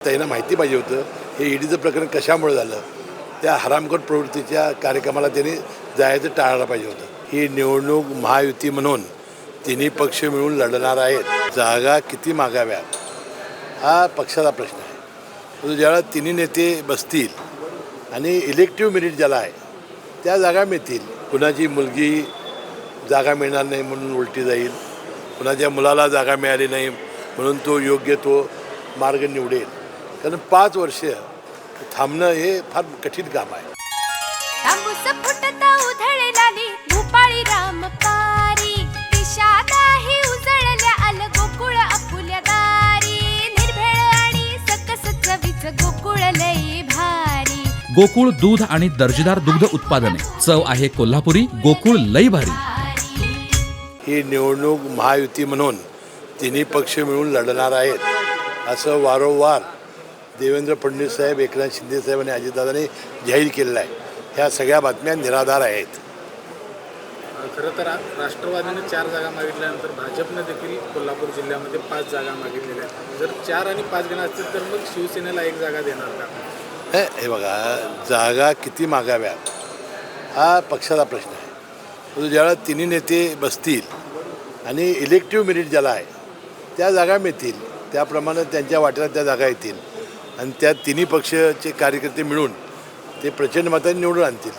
त्यांना माहिती पाहिजे होतं हे ईडीचं प्रकरण कशामुळे झालं. त्या हरामखोर प्रवृत्तीच्या कार्यक्रमाला त्यांनी जायचं टाळायला पाहिजे होतं. ही निवडणूक महायुती म्हणून तिन्ही पक्ष मिळून लढणार आहेत. जागा किती मागाव्यात हा पक्षाचा प्रश्न आहे. परंतु ज्यावेळेला तिन्ही नेते बसतील आणि इलेक्टिव्ह मेरिट ज्याला आहे त्या जागा मिळतील. कुणाची मुलगी जागा मिळणार नाही म्हणून उलटी जाईल, कुणाच्या मुलाला जागा मिळाली नाही म्हणून तो योग्य तो मार्ग निवडेल. कारण 5 वर्ष थांबणं हे फार कठीण काम आहे. भूपाळी रामपारी दिशादाही उजळल्या आल गोकुळ आपुल्या दारी. निर्भेळ आणि सकस चवीच गोकुळ लई भारी. गोकुळ दूध आणि दर्जेदार दुग्ध उत्पादने. चव आहे कोल्हापुरी. गोकुळ लई भारी. ही निवडणूक महायुती म्हणून तिन्ही पक्ष मिळून लढणार आहेत असं वारंवार देवेंद्र फडणवीस साहेब, एकनाथ शिंदे साहेब आणि अजितदादांनी जाहीर केलेलं आहे. ह्या सगळ्या बातम्या निराधार आहेत. खरं तर राष्ट्रवादीने 4 जागा मागितल्यानंतर भाजपने देखील कोल्हापूर जिल्ह्यामध्ये 5 जागा मागितलेल्या आहेत. जर 4 आणि 5 घेणार असतील तर मग शिवसेनेला 1 जागा देणार का? हे बघा, जागा किती मागाव्यात हा पक्षाचा प्रश्न आहे. परंतु ज्यावेळेला तिन्ही नेते बसतील आणि इलेक्टिव्ह मेरिट ज्याला आहे त्या जागा मिळतील, त्याप्रमाणे त्यांच्या वाट्याला त्या जागा येतील आणि त्या तिन्ही पक्षाचे कार्यकर्ते मिळून ते प्रचंड मतांनी निवडून आणतील.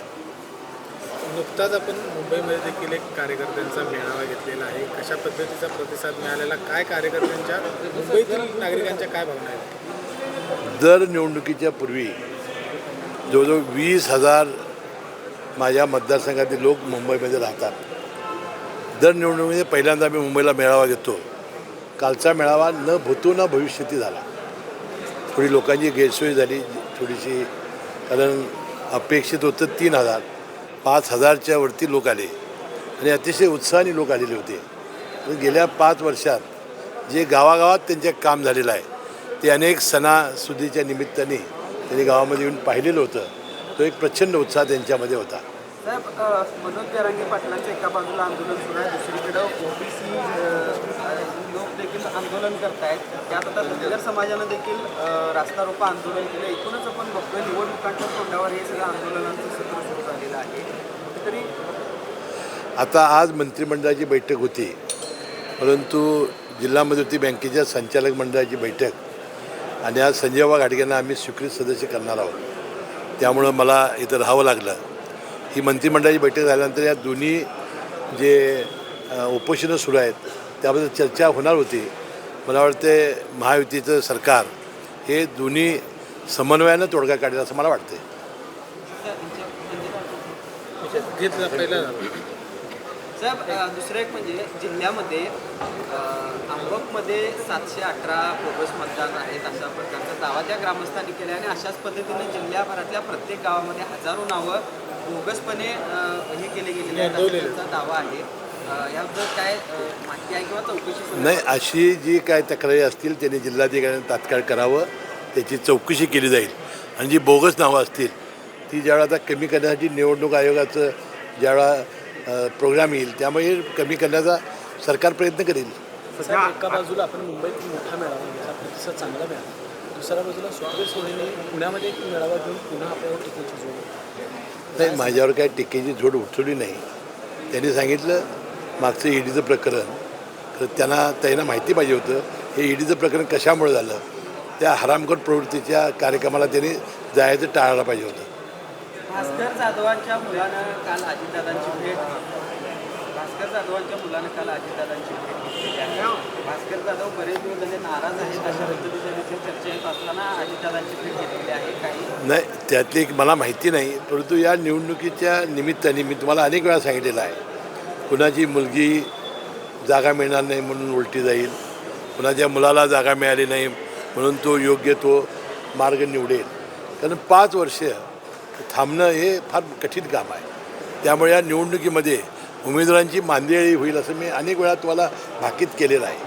नुकताच आपण मुंबईमध्ये देखील एक कार्यकर्त्यांचा मेळावा घेतलेला आहे. कशा पद्धतीचा प्रतिसाद मिळालेला, काय कार्यकर्त्यांच्या, मुंबईतील नागरिकांच्या काय भावना आहेत? दर निवडणुकीच्या पूर्वी जवळजवळ 20,000 माझ्या मतदारसंघातील लोक मुंबईमध्ये राहतात. दर निवडणुकीमध्ये पहिल्यांदा मी मुंबईला मेळावा घेतो. कालचा मेळावा न भूतो न भविष्यती झाला. थोडी लोकांची गैरसोय झाली थोडीशी, कारण अपेक्षित होतं 3,000, 5,000च्या वरती लोक आले आणि अतिशय उत्साहाने लोक आलेले होते. गेल्या 5 वर्षात जे गावागावात त्यांचे काम झालेलं आहे ते अनेक सणासुदीच्या निमित्ताने त्यांनी गावामध्ये येऊन पाहिलेलं होतं. तो एक प्रचंड उत्साह त्यांच्यामध्ये होता. साहेब, मनोज जरांगे पाटलांचं एका बाजूला आंदोलन सुरू आहे, दुसरीकडं ओबीसी लोक देखील आंदोलन करतायत. त्यात आता धनगर समाजानं देखील रास्ता रोको आंदोलन केलं. एकूणच आपण बघतोय निवडणुकांच्या तोंडावर हे सगळं आंदोलनाचं सत्र सुरू झालेलं आहे. कुठेतरी आता आज मंत्रिमंडळाची बैठक होती, परंतु जिल्हा मध्यवर्ती बँकेच्या संचालक मंडळाची बैठक आणि आज संजयबा घाटगेंना आम्ही स्वीकृत सदस्य करणार आहोत. त्यामुळं मला इथं राहावं लागलं. ही मंत्रिमंडळाची बैठक झाल्यानंतर या दोन्ही जे उपोषणं सुरू आहेत त्याबद्दल चर्चा होणार होती. मला वाटते महायुतीचं सरकार हे दोन्ही समन्वयानं तोडगा काढेल असं मला वाटतं. घेतला पहिला. साहेब, दुसरं एक म्हणजे जिल्ह्यामध्ये आंबकमध्ये 718 बोगस मतदान आहेत अशा प्रकारचा दावा त्या ग्रामस्थांनी केला आणि अशाच पद्धतीने जिल्ह्याभरातल्या प्रत्येक गावामध्ये हजारो नावं बोगसपणे हे केले गेलेले आहेत त्यांचा दावा आहे. याबद्दल काय माहिती आहे किंवा चौकशी? नाही, अशी जी काय तक्रारी असतील त्यांनी जिल्हाधिकाऱ्यांनी तात्काळ करावं, त्याची चौकशी केली जाईल आणि जी बोगस नावं असतील ती ज्यावेळा आता कमी करण्यासाठी निवडणूक आयोगाचं ज्यावेळा प्रोग्राम येईल त्यामुळे कमी करण्याचा सरकार प्रयत्न करेल. एका बाजूला आपण मुंबईत मोठा मेळावा घेतला, प्रतिसाद चांगला मिळाला. दुसऱ्या बाजूला सुप्रिया सुळेंनी पुण्यामध्ये एक मेळावा घेऊन पुन्हा आपल्यावर टीकेची जोड. नाही, माझ्यावर काय टीकेची झोड उठवली नाही. त्यांनी सांगितलं मागचं ईडीचं प्रकरण, तर त्यांना माहिती पाहिजे होतं हे ईडीचं प्रकरण कशामुळे झालं. त्या हरामखोर प्रवृत्तीच्या कार्यक्रमाला त्यांनी जायचं टाळायला पाहिजे होतं. भास्कर जाधवांच्या मुलानं काल अजितदादांची भेट घेतली आहे. भास्कर जाधव बरेच दिवस झाले नाराज आहेत अशा पद्धतीच्या देखील चर्चा येत असताना अजितदादांची भेट घेतलेली आहे. काही नाही, त्यातली मला माहिती नाही, परंतु या निवडणुकीच्या निमित्ताने मी तुम्हाला अनेक वेळा सांगितलेलं आहे, कुणाची मुलगी जागा मिळणार नाही म्हणून उलटी जाईल, कुणाच्या मुलाला जागा मिळाली नाही म्हणून तो योग्य तो मार्ग निवडेल. कारण 5 वर्ष थांबणं हे फार कठीण काम आहे. त्यामुळे या निवडणुकीमध्ये उमेदवारांची मांदियाळी होईल असं मी अनेक वेळा तुम्हाला भाकीत केलेलं आहे.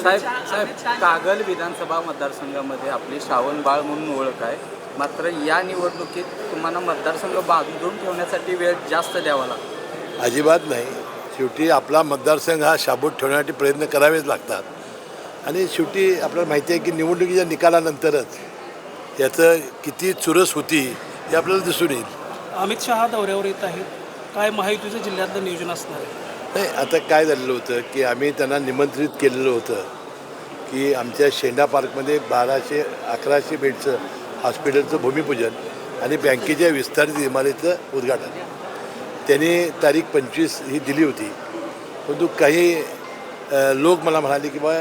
साहेब, कागल विधानसभा मतदारसंघामध्ये आपली श्रावण बाळ म्हणून ओळख आहे. मात्र या निवडणुकीत तुम्हाला मतदारसंघ बांधून ठेवण्यासाठी वेळ जास्त द्यावा लागतो? अजिबात नाही. शेवटी आपला मतदारसंघ हा शाबूत ठेवण्यासाठी प्रयत्न करावेच लागतात. आणि शेवटी आपल्याला माहिती आहे की निवडणुकीच्या निकालानंतरच याचं किती चुरस होती हे आपल्याला दिसून येईल. अमित शहा दौऱ्यावर येत आहेत. काय महायुतीचं जिल्ह्यातलं नियोजन असणार आहे? नाही, आता काय झालेलं होतं की आम्ही त्यांना निमंत्रित केलेलं होतं की आमच्या शेंडा पार्कमध्ये 1100 बेडचं हॉस्पिटलचं भूमिपूजन आणि बँकेच्या विस्तारित इमारतीचं उद्घाटन त्यांनी तारीख 25 ही दिली होती. परंतु काही लोक मला म्हणाले की बा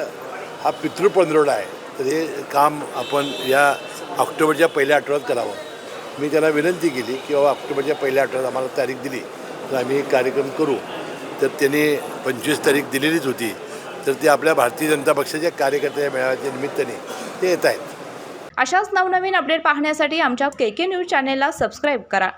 हा पितृपंधरवडा आहे, तर हे काम आपण या ऑक्टोबरच्या पहिल्या आठवड्यात करावं. मी त्यांना विनंती केली की बाबा ऑक्टोबरच्या पहिल्या आठवड्यात आम्हाला तारीख दिली तर आम्ही कार्यक्रम करू. तर त्यांनी 25 तारीख दिलेलीच होती. तर ते आपल्या भारतीय जनता पक्षाच्या कार्यकर्त्याच्या मेळाव्याच्या निमित्ताने ते येत आहेत. अशाच नवनवीन अपडेट पाहण्यासाठी आमच्या KK न्यूज चॅनेलला सबस्क्राईब करा.